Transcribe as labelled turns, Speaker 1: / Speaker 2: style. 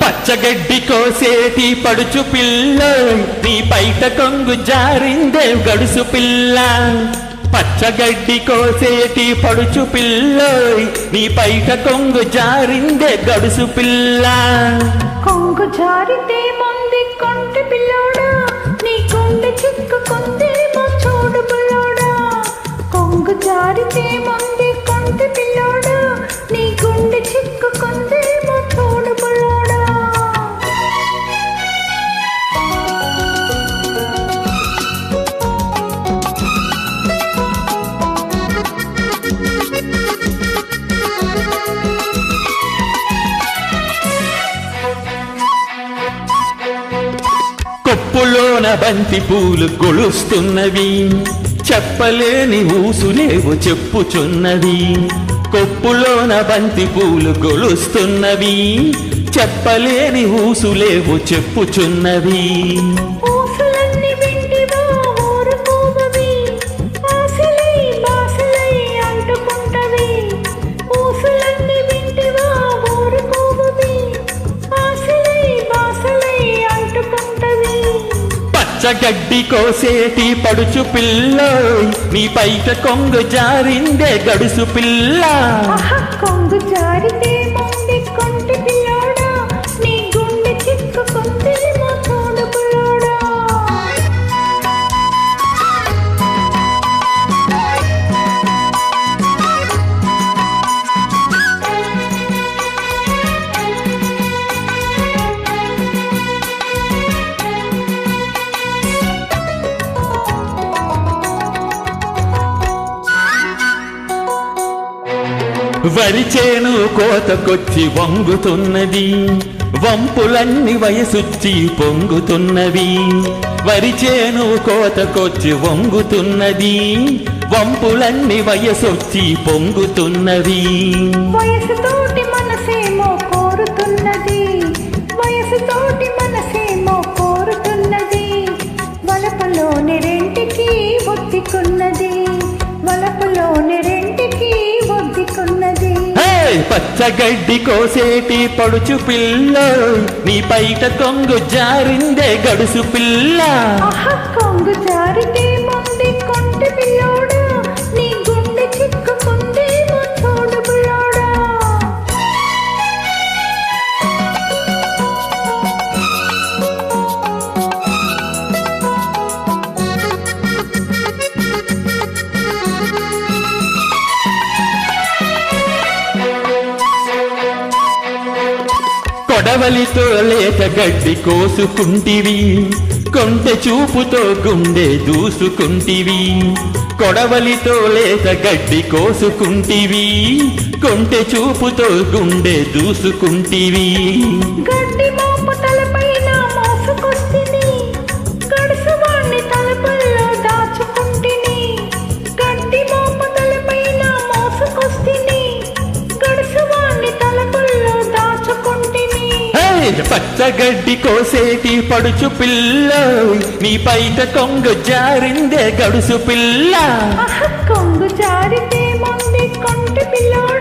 Speaker 1: పచ్చగడ్డి కోసేటి పడుచు పిల్ల నీ పైట కొంగు జారిందే గడుసు పిల్ల పచ్చగడ్డి కోసేటి పడుచు పిల్ల నీ పైట కొంగు జారిందే గడుసు పిల్ల
Speaker 2: కొంగు జారితే మంది కొంటి పిల్లోడా నీ కొండె చిక్కుకుంది మా చూడు పిల్లోడా కొంగు జారితే మంది కొంటి పిల్లోడా నీ గుండె చిక్కుకుంది మా చూడు పిల్లోడా
Speaker 1: కొప్పులోన బంతి పూలు గొలుస్తున్నవి చెప్పలేని ఊసులేవు చెప్పుచున్నవి కొప్పులోన బంతి పూలు గొలుస్తున్నవి చెప్పలేని ఊసులేవు చెప్పుచున్నవి
Speaker 2: ఊసులన్నీ వింటివా ఊరుకోవవి ఆశలై బాసలై అంటుకుంటవి ఊసులన్నీ వింటివా ఊరుకోవవి ఆశలై బాసలై అంటుకుంటవి
Speaker 1: పచ్చగడ్డి కోసేటి పడుచు పిల్ల నీ పైట కొంగు జారిందే గడుసు పిల్ల
Speaker 2: కొంగు జారితే మంది కొంటి పిల్లోడా నీ గుండె చిక్కుకుంది మా చూడు పిల్లోడా
Speaker 1: వరిచేను కోతకొచ్చి వంగుతున్నది వంపులన్నీ వయసుచ్చి పొంగుతున్నవి వరిచేను కోతకొచ్చి వంగుతున్నది వంపులన్నీ వయసొచ్చి పొంగుతున్నవి
Speaker 2: వయసుతోటి మనసేమో కోరుతున్నది వయసుతోటి మనసేమో కోరుతున్నది వలపలోని రెంటికి ఒత్తికున్నది వలపలోని రెంటికి ఒద్దికున్నది
Speaker 1: పచ్చగడ్డి కోసేటి పడుచు పిల్ల నీ పైట కొంగు జారిందే గడుసు పిల్ల
Speaker 2: కొంగు జారితే మంది కొంటి పిల్లోడా నీ గుండె చిక్కుకుంది మా చూడు పిల్లోడా
Speaker 1: కొడవలితో లేత గడ్డి కోసుకుంటివి కొంటె చూపుతో గుండె దూసుకుంటివి కొడవలితో లేత గడ్డి కోసుకుంటివి కొంటె చూపుతో గుండె దూసుకుంటివి
Speaker 2: గడ్డి మోపు తలపైన మోసుకొస్తిని గడుసువాణ్ణి తలపల్లో దాచుకుంటిని గడ్డి మోపు తలపైన మోసుకొస్తిని గడుసువాణ్ణి తలపల్లో దాచుకుంటిని
Speaker 1: పచ్చగడ్డి కోసేటి పడుచు పిల్ల నీ పైట కొంగు జారిందే గడుసు పిల్ల
Speaker 2: కొంగు జారితే మంది కొంటి పిల్లోడా